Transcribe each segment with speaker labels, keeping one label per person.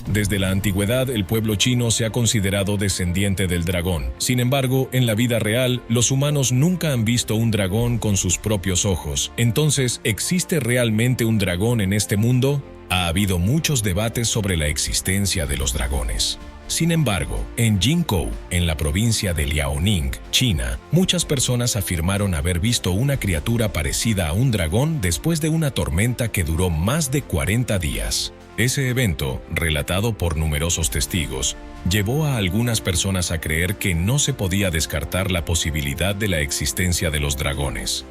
Speaker 1: Desde la antigüedad, el pueblo chino se ha considerado descendiente del dragón. Sin embargo, en la vida real, los humanos nunca han visto un dragón con sus propios ojos. Entonces, ¿existe realmente un dragón en este mundo? Ha habido muchos debates sobre la existencia de los dragones. Sin embargo, en Jinkou, en la provincia de Liaoning, China, muchas personas afirmaron haber visto una criatura parecida a un dragón después de una tormenta que duró más de 40 días. Ese evento, relatado por numerosos testigos, llevó a algunas personas a creer que no se podía descartar la posibilidad de la existencia de los dragones.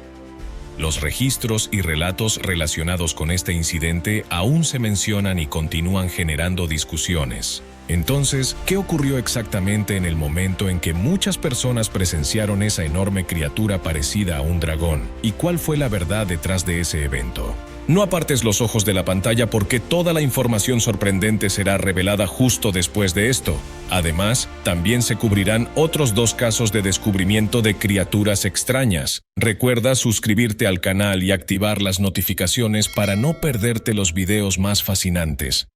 Speaker 1: Los registros y relatos relacionados con este incidente aún se mencionan y continúan generando discusiones. Entonces, ¿qué ocurrió exactamente en el momento en que muchas personas presenciaron esa enorme criatura parecida a un dragón? ¿Y cuál fue la verdad detrás de ese evento? No apartes los ojos de la pantalla porque toda la información sorprendente será revelada justo después de esto. Además, también se cubrirán otros 2 casos de descubrimiento de criaturas extrañas. Recuerda suscribirte al canal y activar las notificaciones para no perderte los videos más fascinantes.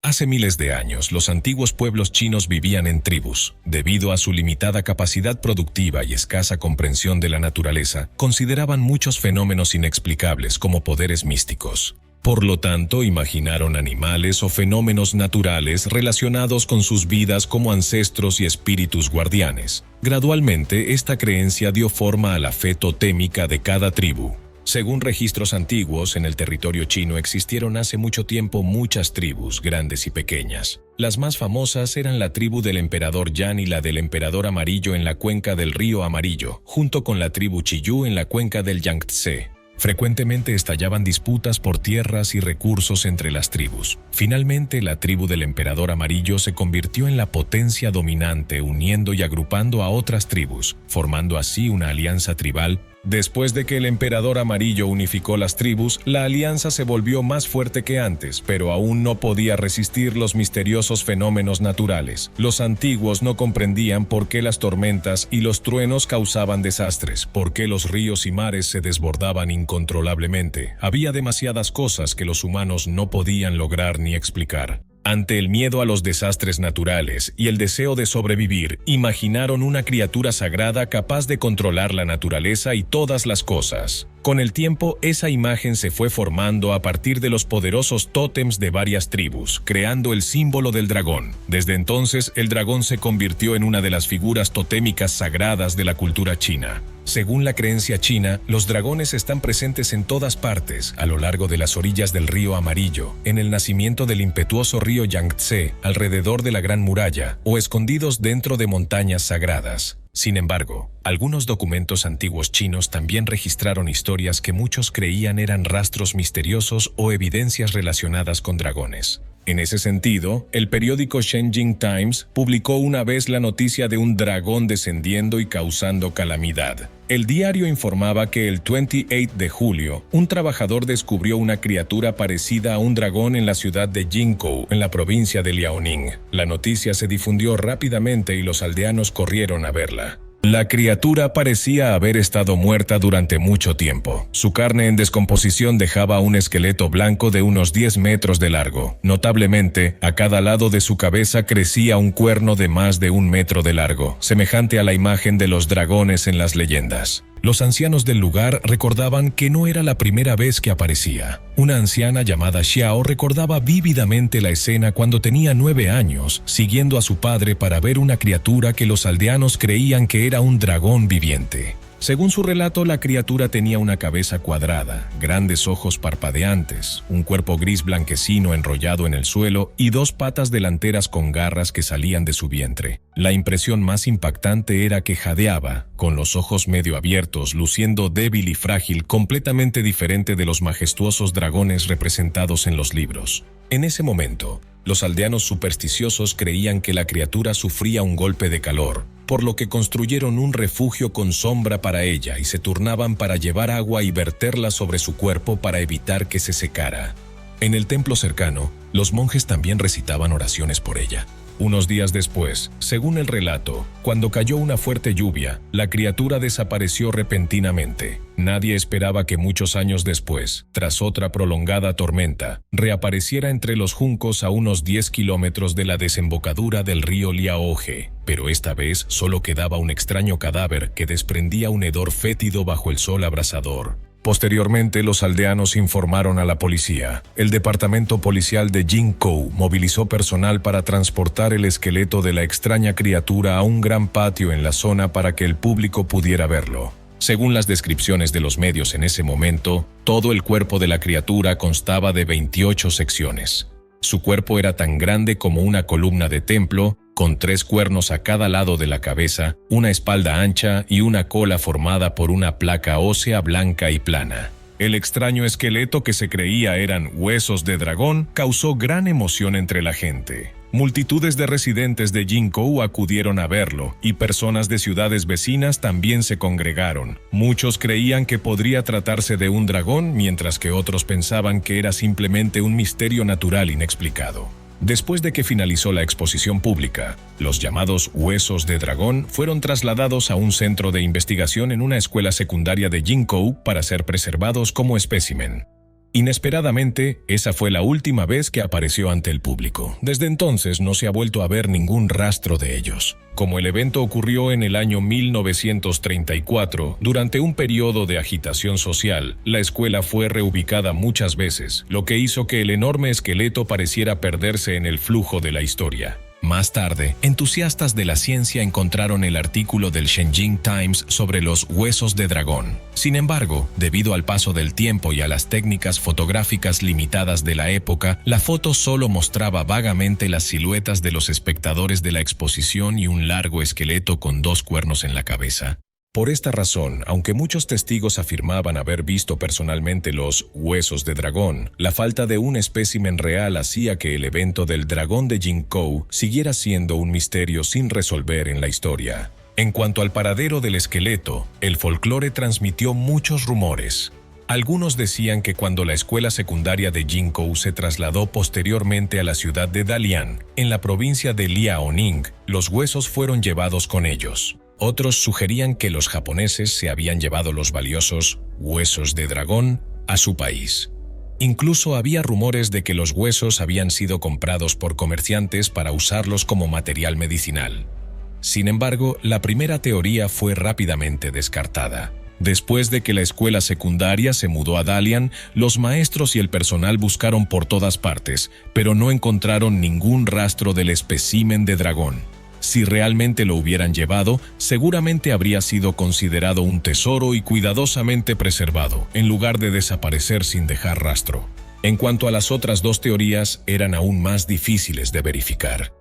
Speaker 1: Hace miles de años, los antiguos pueblos chinos vivían en tribus. Debido a su limitada capacidad productiva y escasa comprensión de la naturaleza, consideraban muchos fenómenos inexplicables como poderes místicos. Por lo tanto, imaginaron animales o fenómenos naturales relacionados con sus vidas como ancestros y espíritus guardianes. Gradualmente, esta creencia dio forma a la fe totémica de cada tribu. Según registros antiguos, en el territorio chino existieron hace mucho tiempo muchas tribus, grandes y pequeñas. Las más famosas eran la tribu del emperador Yan y la del emperador Amarillo en la cuenca del río Amarillo, junto con la tribu Qiyu en la cuenca del Yangtze. Frecuentemente estallaban disputas por tierras y recursos entre las tribus. Finalmente, la tribu del emperador Amarillo se convirtió en la potencia dominante, uniendo y agrupando a otras tribus, formando así una alianza tribal. Después de que el emperador Amarillo unificó las tribus, la alianza se volvió más fuerte que antes, pero aún no podía resistir los misteriosos fenómenos naturales. Los antiguos no comprendían por qué las tormentas y los truenos causaban desastres, por qué los ríos y mares se desbordaban incontrolablemente. Había demasiadas cosas que los humanos no podían lograr ni explicar. Ante el miedo a los desastres naturales y el deseo de sobrevivir, imaginaron una criatura sagrada capaz de controlar la naturaleza y todas las cosas. Con el tiempo, esa imagen se fue formando a partir de los poderosos tótems de varias tribus, creando el símbolo del dragón. Desde entonces, el dragón se convirtió en una de las figuras totémicas sagradas de la cultura china. Según la creencia china, los dragones están presentes en todas partes, a lo largo de las orillas del río Amarillo, en el nacimiento del impetuoso río Yangtze, alrededor de la Gran Muralla, o escondidos dentro de montañas sagradas. Sin embargo, algunos documentos antiguos chinos también registraron historias que muchos creían eran rastros misteriosos o evidencias relacionadas con dragones. En ese sentido, el periódico Shenzhen Times publicó una vez la noticia de un dragón descendiendo y causando calamidad. El diario informaba que el 28 de julio, un trabajador descubrió una criatura parecida a un dragón en la ciudad de Jinkou, en la provincia de Liaoning. La noticia se difundió rápidamente y los aldeanos corrieron a verla. La criatura parecía haber estado muerta durante mucho tiempo. Su carne en descomposición dejaba un esqueleto blanco de unos 10 metros de largo. Notablemente, a cada lado de su cabeza crecía un cuerno de más de 1 metro de largo, semejante a la imagen de los dragones en las leyendas. Los ancianos del lugar recordaban que no era la primera vez que aparecía. Una anciana llamada Xiao recordaba vívidamente la escena cuando tenía 9 años, siguiendo a su padre para ver una criatura que los aldeanos creían que era un dragón viviente. Según su relato, la criatura tenía una cabeza cuadrada, grandes ojos parpadeantes, un cuerpo gris blanquecino enrollado en el suelo y 2 patas delanteras con garras que salían de su vientre. La impresión más impactante era que jadeaba, con los ojos medio abiertos, luciendo débil y frágil, completamente diferente de los majestuosos dragones representados en los libros. En ese momento, los aldeanos supersticiosos creían que la criatura sufría un golpe de calor, por lo que construyeron un refugio con sombra para ella y se turnaban para llevar agua y verterla sobre su cuerpo para evitar que se secara. En el templo cercano, los monjes también recitaban oraciones por ella. Unos días después, según el relato, cuando cayó una fuerte lluvia, la criatura desapareció repentinamente. Nadie esperaba que muchos años después, tras otra prolongada tormenta, reapareciera entre los juncos a unos 10 kilómetros de la desembocadura del río Liaohe, pero esta vez solo quedaba un extraño cadáver que desprendía un hedor fétido bajo el sol abrasador. Posteriormente, los aldeanos informaron a la policía. El departamento policial de Jinkou movilizó personal para transportar el esqueleto de la extraña criatura a un gran patio en la zona para que el público pudiera verlo. Según las descripciones de los medios en ese momento, todo el cuerpo de la criatura constaba de 28 secciones. Su cuerpo era tan grande como una columna de templo, con 3 cuernos a cada lado de la cabeza, una espalda ancha y una cola formada por una placa ósea blanca y plana. El extraño esqueleto, que se creía eran huesos de dragón, causó gran emoción entre la gente. Multitudes de residentes de Jinkou acudieron a verlo, y personas de ciudades vecinas también se congregaron. Muchos creían que podría tratarse de un dragón, mientras que otros pensaban que era simplemente un misterio natural inexplicado. Después de que finalizó la exposición pública, los llamados huesos de dragón fueron trasladados a un centro de investigación en una escuela secundaria de Jinkou para ser preservados como espécimen. Inesperadamente, esa fue la última vez que apareció ante el público. Desde entonces no se ha vuelto a ver ningún rastro de ellos. Como el evento ocurrió en el año 1934, durante un periodo de agitación social, la escuela fue reubicada muchas veces, lo que hizo que el enorme esqueleto pareciera perderse en el flujo de la historia. Más tarde, entusiastas de la ciencia encontraron el artículo del Shenzhen Times sobre los huesos de dragón. Sin embargo, debido al paso del tiempo y a las técnicas fotográficas limitadas de la época, la foto solo mostraba vagamente las siluetas de los espectadores de la exposición y un largo esqueleto con 2 cuernos en la cabeza. Por esta razón, aunque muchos testigos afirmaban haber visto personalmente los huesos de dragón, la falta de un espécimen real hacía que el evento del dragón de Jinkou siguiera siendo un misterio sin resolver en la historia. En cuanto al paradero del esqueleto, el folclore transmitió muchos rumores. Algunos decían que cuando la escuela secundaria de Jinkou se trasladó posteriormente a la ciudad de Dalian, en la provincia de Liaoning, los huesos fueron llevados con ellos. Otros sugerían que los japoneses se habían llevado los valiosos huesos de dragón a su país. Incluso había rumores de que los huesos habían sido comprados por comerciantes para usarlos como material medicinal. Sin embargo, la primera teoría fue rápidamente descartada. Después de que la escuela secundaria se mudó a Dalian, los maestros y el personal buscaron por todas partes, pero no encontraron ningún rastro del espécimen de dragón. Si realmente lo hubieran llevado, seguramente habría sido considerado un tesoro y cuidadosamente preservado, en lugar de desaparecer sin dejar rastro. En cuanto a las otras 2 teorías, eran aún más difíciles de verificar.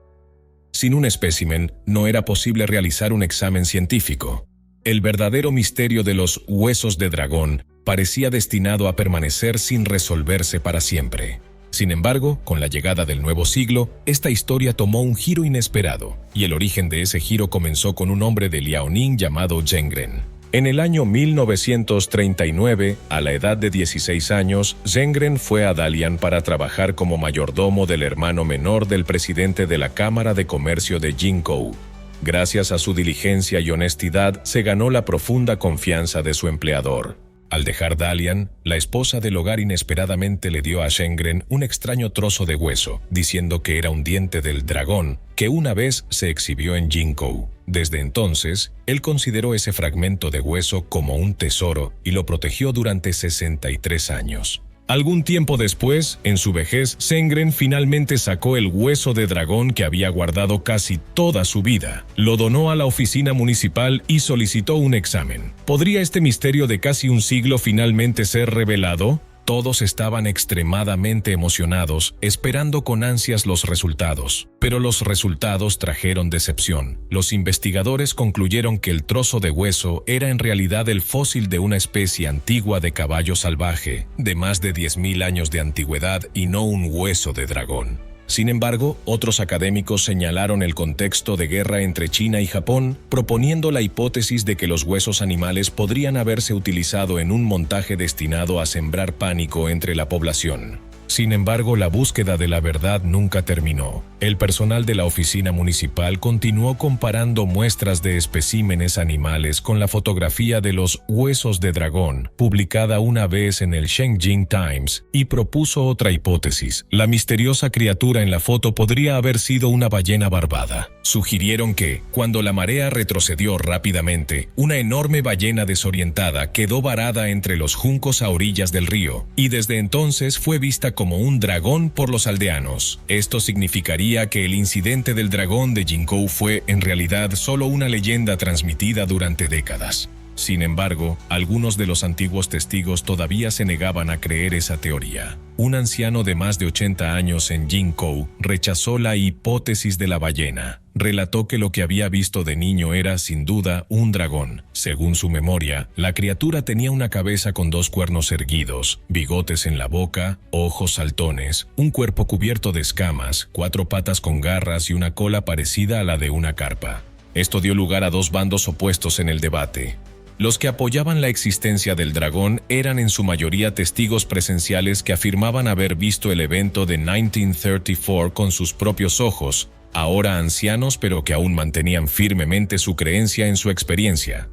Speaker 1: Sin un espécimen, no era posible realizar un examen científico. El verdadero misterio de los huesos de dragón parecía destinado a permanecer sin resolverse para siempre. Sin embargo, con la llegada del nuevo siglo, esta historia tomó un giro inesperado, y el origen de ese giro comenzó con un hombre de Liaoning llamado Zhengren. En el año 1939, a la edad de 16 años, Zhengren fue a Dalian para trabajar como mayordomo del hermano menor del presidente de la Cámara de Comercio de Jinkou. Gracias a su diligencia y honestidad, se ganó la profunda confianza de su empleador. Al dejar Dalian, la esposa del hogar inesperadamente le dio a Zhengren un extraño trozo de hueso, diciendo que era un diente del dragón que una vez se exhibió en Jinkou. Desde entonces, él consideró ese fragmento de hueso como un tesoro y lo protegió durante 63 años. Algún tiempo después, en su vejez, Zhengren finalmente sacó el hueso de dragón que había guardado casi toda su vida. Lo donó a la oficina municipal y solicitó un examen. ¿Podría este misterio de casi un siglo finalmente ser revelado? Todos estaban extremadamente emocionados, esperando con ansias los resultados. Pero los resultados trajeron decepción. Los investigadores concluyeron que el trozo de hueso era en realidad el fósil de una especie antigua de caballo salvaje, de más de 10.000 años de antigüedad y no un hueso de dragón. Sin embargo, otros académicos señalaron el contexto de guerra entre China y Japón, proponiendo la hipótesis de que los huesos animales podrían haberse utilizado en un montaje destinado a sembrar pánico entre la población. Sin embargo, la búsqueda de la verdad nunca terminó. El personal de la oficina municipal continuó comparando muestras de especímenes animales con la fotografía de los huesos de dragón, publicada una vez en el Shenzhen Times, y propuso otra hipótesis. La misteriosa criatura en la foto podría haber sido una ballena barbada. Sugirieron que, cuando la marea retrocedió rápidamente, una enorme ballena desorientada quedó varada entre los juncos a orillas del río, y desde entonces fue vista como un dragón por los aldeanos. Esto significaría que el incidente del dragón de Jinkou fue, en realidad, solo una leyenda transmitida durante décadas. Sin embargo, algunos de los antiguos testigos todavía se negaban a creer esa teoría. Un anciano de más de 80 años en Jinkou rechazó la hipótesis de la ballena. Relató que lo que había visto de niño era, sin duda, un dragón. Según su memoria, la criatura tenía una cabeza con 2 cuernos erguidos, bigotes en la boca, ojos saltones, un cuerpo cubierto de escamas, 4 patas con garras y una cola parecida a la de una carpa. Esto dio lugar a 2 bandos opuestos en el debate. Los que apoyaban la existencia del dragón eran en su mayoría testigos presenciales que afirmaban haber visto el evento de 1934 con sus propios ojos, ahora ancianos pero que aún mantenían firmemente su creencia en su experiencia.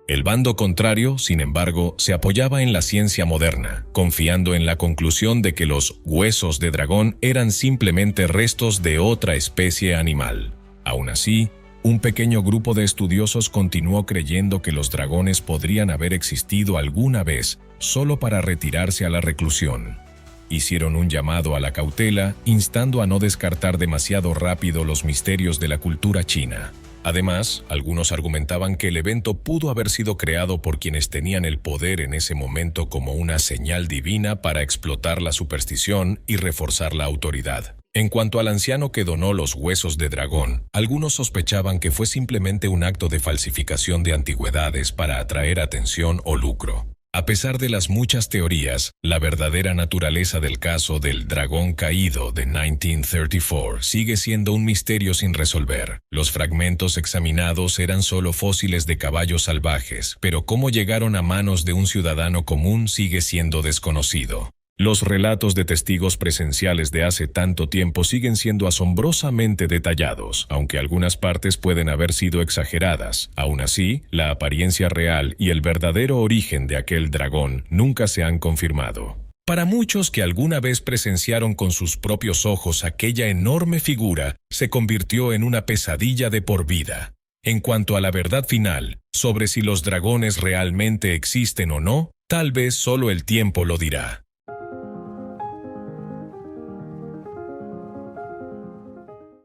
Speaker 1: El bando contrario, sin embargo, se apoyaba en la ciencia moderna, confiando en la conclusión de que los huesos de dragón eran simplemente restos de otra especie animal. Aún así, un pequeño grupo de estudiosos continuó creyendo que los dragones podrían haber existido alguna vez, solo para retirarse a la reclusión. Hicieron un llamado a la cautela, instando a no descartar demasiado rápido los misterios de la cultura china. Además, algunos argumentaban que el evento pudo haber sido creado por quienes tenían el poder en ese momento como una señal divina para explotar la superstición y reforzar la autoridad. En cuanto al anciano que donó los huesos de dragón, algunos sospechaban que fue simplemente un acto de falsificación de antigüedades para atraer atención o lucro. A pesar de las muchas teorías, la verdadera naturaleza del caso del dragón caído de 1934 sigue siendo un misterio sin resolver. Los fragmentos examinados eran solo fósiles de caballos salvajes, pero cómo llegaron a manos de un ciudadano común sigue siendo desconocido. Los relatos de testigos presenciales de hace tanto tiempo siguen siendo asombrosamente detallados, aunque algunas partes pueden haber sido exageradas. Aún así, la apariencia real y el verdadero origen de aquel dragón nunca se han confirmado. Para muchos que alguna vez presenciaron con sus propios ojos aquella enorme figura, se convirtió en una pesadilla de por vida. En cuanto a la verdad final, sobre si los dragones realmente existen o no, tal vez solo el tiempo lo dirá.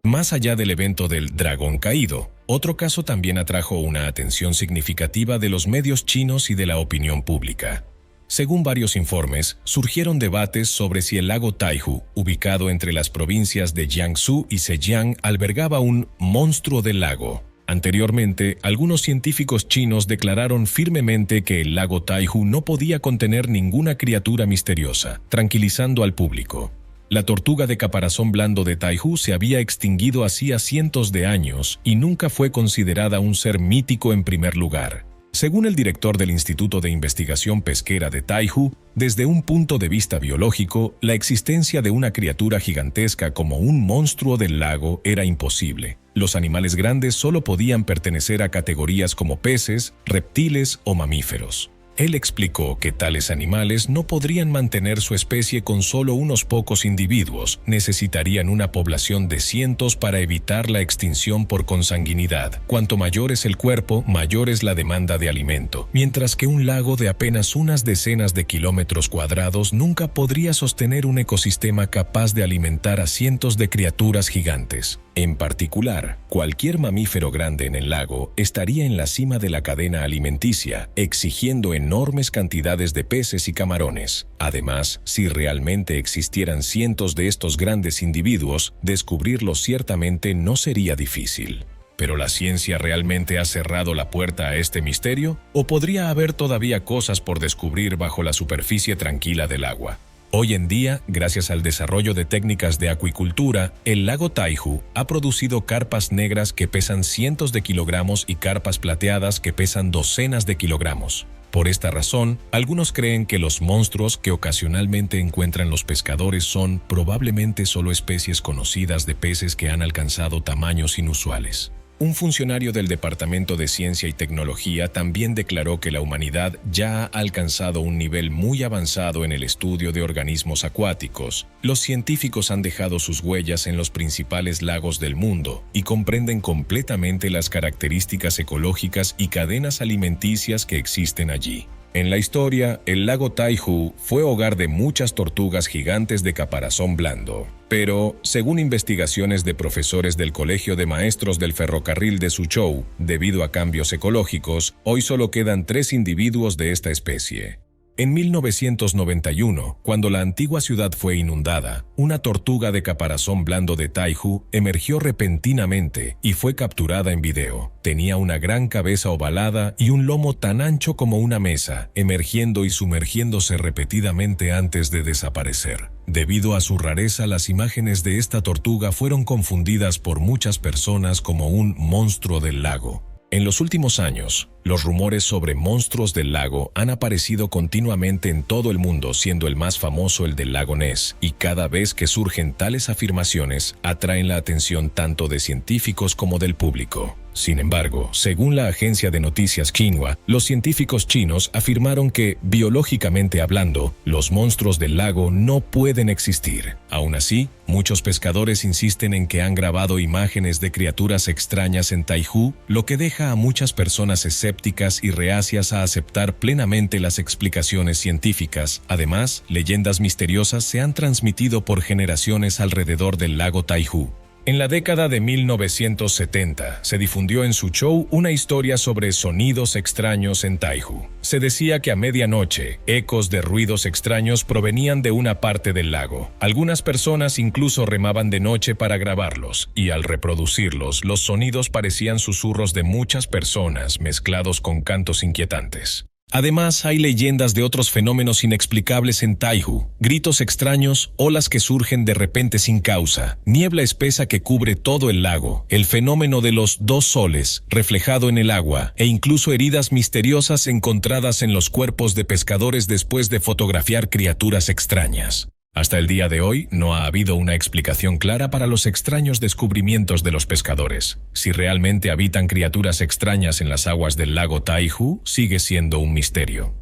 Speaker 1: Más allá del evento del dragón caído, otro caso también atrajo una atención significativa de los medios chinos y de la opinión pública. Según varios informes, surgieron debates sobre si el lago Taihu, ubicado entre las provincias de Jiangsu y Zhejiang, albergaba un monstruo del lago. Anteriormente, algunos científicos chinos declararon firmemente que el lago Taihu no podía contener ninguna criatura misteriosa, tranquilizando al público. La tortuga de caparazón blando de Taihu se había extinguido hacía cientos de años y nunca fue considerada un ser mítico en primer lugar. Según el director del Instituto de Investigación Pesquera de Taihu, desde un punto de vista biológico, la existencia de una criatura gigantesca como un monstruo del lago era imposible. Los animales grandes solo podían pertenecer a categorías como peces, reptiles o mamíferos. Él explicó que tales animales no podrían mantener su especie con solo unos pocos individuos, necesitarían una población de cientos para evitar la extinción por consanguinidad. Cuanto mayor es el cuerpo, mayor es la demanda de alimento, mientras que un lago de apenas unas decenas de kilómetros cuadrados nunca podría sostener un ecosistema capaz de alimentar a cientos de criaturas gigantes. En particular, cualquier mamífero grande en el lago estaría en la cima de la cadena alimenticia, exigiendo enormes cantidades de peces y camarones. Además, si realmente existieran cientos de estos grandes individuos, descubrirlos ciertamente no sería difícil. ¿Pero la ciencia realmente ha cerrado la puerta a este misterio? ¿O podría haber todavía cosas por descubrir bajo la superficie tranquila del agua? Hoy en día, gracias al desarrollo de técnicas de acuicultura, el lago Taihu ha producido carpas negras que pesan cientos de kilogramos y carpas plateadas que pesan docenas de kilogramos. Por esta razón, algunos creen que los monstruos que ocasionalmente encuentran los pescadores son probablemente solo especies conocidas de peces que han alcanzado tamaños inusuales. Un funcionario del Departamento de Ciencia y Tecnología también declaró que la humanidad ya ha alcanzado un nivel muy avanzado en el estudio de organismos acuáticos. Los científicos han dejado sus huellas en los principales lagos del mundo y comprenden completamente las características ecológicas y cadenas alimenticias que existen allí. En la historia, el lago Taihu fue hogar de muchas tortugas gigantes de caparazón blando. Pero, según investigaciones de profesores del Colegio de Maestros del Ferrocarril de Suzhou, debido a cambios ecológicos, hoy solo quedan 3 individuos de esta especie. En 1991, cuando la antigua ciudad fue inundada, una tortuga de caparazón blando de Taihu emergió repentinamente y fue capturada en video. Tenía una gran cabeza ovalada y un lomo tan ancho como una mesa, emergiendo y sumergiéndose repetidamente antes de desaparecer. Debido a su rareza, las imágenes de esta tortuga fueron confundidas por muchas personas como un monstruo del lago. En los últimos años, los rumores sobre monstruos del lago han aparecido continuamente en todo el mundo, siendo el más famoso el del lago Ness, y cada vez que surgen tales afirmaciones, atraen la atención tanto de científicos como del público. Sin embargo, según la agencia de noticias Xinhua, los científicos chinos afirmaron que, biológicamente hablando, los monstruos del lago no pueden existir. Aún así, muchos pescadores insisten en que han grabado imágenes de criaturas extrañas en Taihu, lo que deja a muchas personas escépticas y reacias a aceptar plenamente las explicaciones científicas. Además, leyendas misteriosas se han transmitido por generaciones alrededor del lago Taihu. En la década de 1970, se difundió en Suzhou una historia sobre sonidos extraños en Taihu. Se decía que a medianoche, ecos de ruidos extraños provenían de una parte del lago. Algunas personas incluso remaban de noche para grabarlos, y al reproducirlos, los sonidos parecían susurros de muchas personas mezclados con cantos inquietantes. Además, hay leyendas de otros fenómenos inexplicables en Taihu, gritos extraños, olas que surgen de repente sin causa, niebla espesa que cubre todo el lago, el fenómeno de los 2 soles, reflejado en el agua, e incluso heridas misteriosas encontradas en los cuerpos de pescadores después de fotografiar criaturas extrañas. Hasta el día de hoy, no ha habido una explicación clara para los extraños descubrimientos de los pescadores. Si realmente habitan criaturas extrañas en las aguas del lago Taihu, sigue siendo un misterio.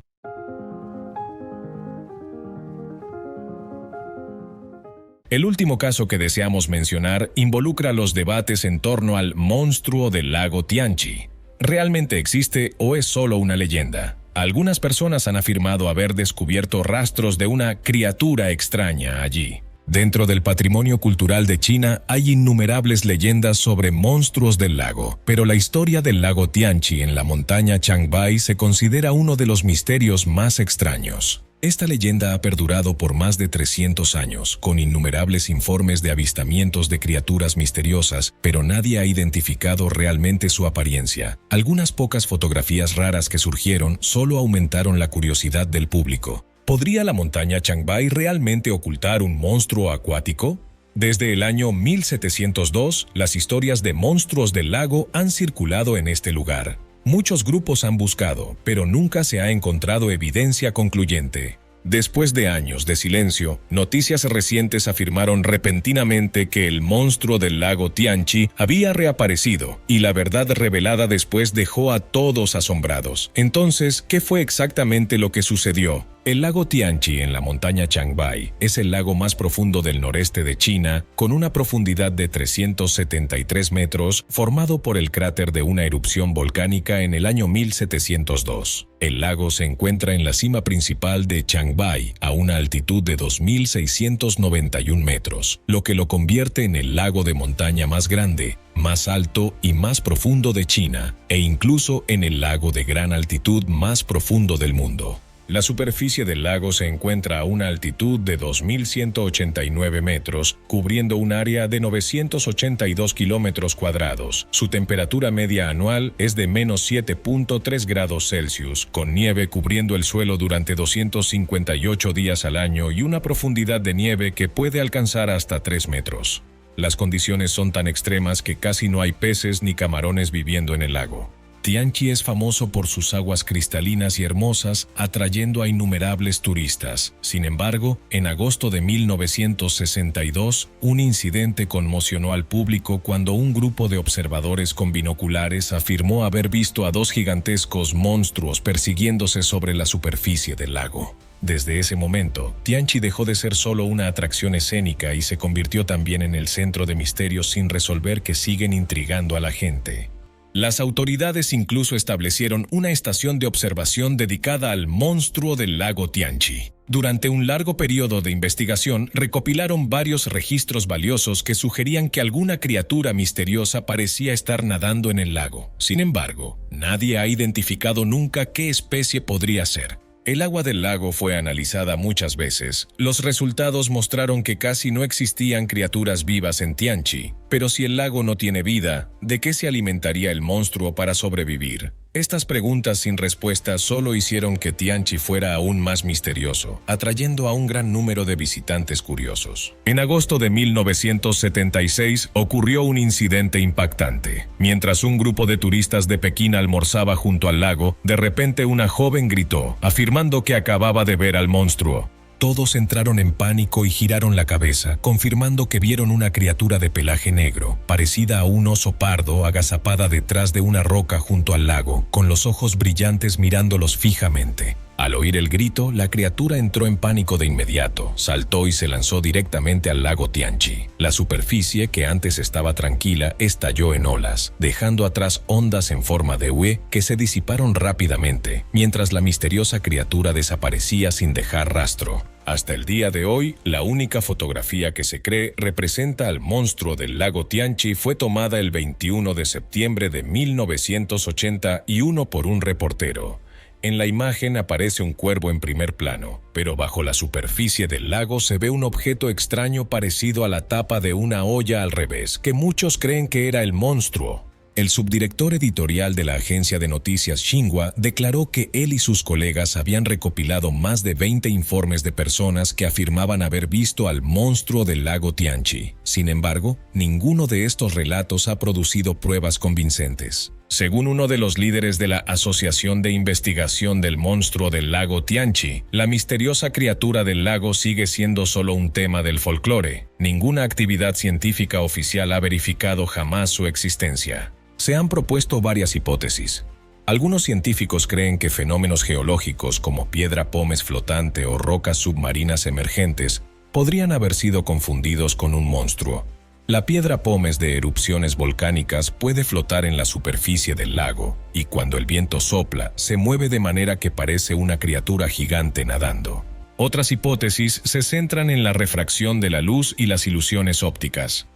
Speaker 1: El último caso que deseamos mencionar involucra los debates en torno al monstruo del lago Tianchi. ¿Realmente existe o es solo una leyenda? Algunas personas han afirmado haber descubierto rastros de una criatura extraña allí. Dentro del patrimonio cultural de China hay innumerables leyendas sobre monstruos del lago, pero la historia del lago Tianchi en la montaña Changbai se considera uno de los misterios más extraños. Esta leyenda ha perdurado por más de 300 años, con innumerables informes de avistamientos de criaturas misteriosas, pero nadie ha identificado realmente su apariencia. Algunas pocas fotografías raras que surgieron solo aumentaron la curiosidad del público. ¿Podría la montaña Changbai realmente ocultar un monstruo acuático? Desde el año 1702, las historias de monstruos del lago han circulado en este lugar. Muchos grupos han buscado, pero nunca se ha encontrado evidencia concluyente. Después de años de silencio, noticias recientes afirmaron repentinamente que el monstruo del lago Tianchi había reaparecido, y la verdad revelada después dejó a todos asombrados. Entonces, ¿qué fue exactamente lo que sucedió? El lago Tianchi en la montaña Changbai es el lago más profundo del noreste de China, con una profundidad de 373 metros, formado por el cráter de una erupción volcánica en el año 1702. El lago se encuentra en la cima principal de Changbai, a una altitud de 2.691 metros, lo que lo convierte en el lago de montaña más grande, más alto y más profundo de China, e incluso en el lago de gran altitud más profundo del mundo. La superficie del lago se encuentra a una altitud de 2.189 metros, cubriendo un área de 982 kilómetros cuadrados. Su temperatura media anual es de -7.3 grados Celsius, con nieve cubriendo el suelo durante 258 días al año y una profundidad de nieve que puede alcanzar hasta 3 metros. Las condiciones son tan extremas que casi no hay peces ni camarones viviendo en el lago. Tianchi es famoso por sus aguas cristalinas y hermosas, atrayendo a innumerables turistas. Sin embargo, en agosto de 1962, un incidente conmocionó al público cuando un grupo de observadores con binoculares afirmó haber visto a dos gigantescos monstruos persiguiéndose sobre la superficie del lago. Desde ese momento, Tianchi dejó de ser solo una atracción escénica y se convirtió también en el centro de misterios sin resolver que siguen intrigando a la gente. Las autoridades incluso establecieron una estación de observación dedicada al monstruo del lago Tianchi. Durante un largo periodo de investigación, recopilaron varios registros valiosos que sugerían que alguna criatura misteriosa parecía estar nadando en el lago. Sin embargo, nadie ha identificado nunca qué especie podría ser. El agua del lago fue analizada muchas veces. Los resultados mostraron que casi no existían criaturas vivas en Tianchi. Pero si el lago no tiene vida, ¿de qué se alimentaría el monstruo para sobrevivir? Estas preguntas sin respuesta solo hicieron que Tianchi fuera aún más misterioso, atrayendo a un gran número de visitantes curiosos. En agosto de 1976 ocurrió un incidente impactante. Mientras un grupo de turistas de Pekín almorzaba junto al lago, de repente una joven gritó, afirmando que acababa de ver al monstruo. Todos entraron en pánico y giraron la cabeza, confirmando que vieron una criatura de pelaje negro, parecida a un oso pardo agazapada detrás de una roca junto al lago, con los ojos brillantes mirándolos fijamente. Al oír el grito, la criatura entró en pánico de inmediato, saltó y se lanzó directamente al lago Tianchi. La superficie, que antes estaba tranquila, estalló en olas, dejando atrás ondas en forma de V que se disiparon rápidamente, mientras la misteriosa criatura desaparecía sin dejar rastro. Hasta el día de hoy, la única fotografía que se cree representa al monstruo del lago Tianchi fue tomada el 21 de septiembre de 1981 por un reportero. En la imagen aparece un cuervo en primer plano, pero bajo la superficie del lago se ve un objeto extraño parecido a la tapa de una olla al revés, que muchos creen que era el monstruo. El subdirector editorial de la agencia de noticias Xinhua declaró que él y sus colegas habían recopilado más de 20 informes de personas que afirmaban haber visto al monstruo del lago Tianchi. Sin embargo, ninguno de estos relatos ha producido pruebas convincentes. Según uno de los líderes de la Asociación de Investigación del Monstruo del Lago Tianchi, la misteriosa criatura del lago sigue siendo solo un tema del folclore. Ninguna actividad científica oficial ha verificado jamás su existencia. Se han propuesto varias hipótesis. Algunos científicos creen que fenómenos geológicos como piedra pómez flotante o rocas submarinas emergentes podrían haber sido confundidos con un monstruo. La piedra pómez de erupciones volcánicas puede flotar en la superficie del lago, y cuando el viento sopla, se mueve de manera que parece una criatura gigante nadando. Otras hipótesis se centran en la refracción de la luz y las ilusiones ópticas.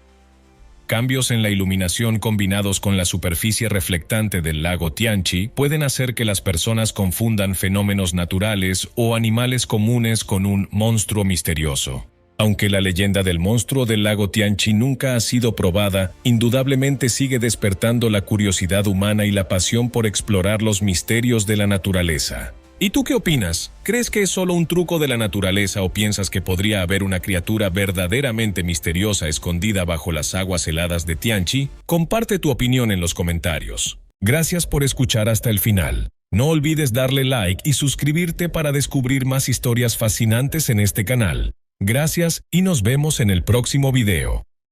Speaker 1: Cambios en la iluminación combinados con la superficie reflectante del lago Tianchi pueden hacer que las personas confundan fenómenos naturales o animales comunes con un monstruo misterioso. Aunque la leyenda del monstruo del lago Tianchi nunca ha sido probada, indudablemente sigue despertando la curiosidad humana y la pasión por explorar los misterios de la naturaleza. ¿Y tú qué opinas? ¿Crees que es solo un truco de la naturaleza o piensas que podría haber una criatura verdaderamente misteriosa escondida bajo las aguas heladas de Tianchi? Comparte tu opinión en los comentarios. Gracias por escuchar hasta el final. No olvides darle like y suscribirte para descubrir más historias fascinantes en este canal. Gracias y nos vemos en el próximo video.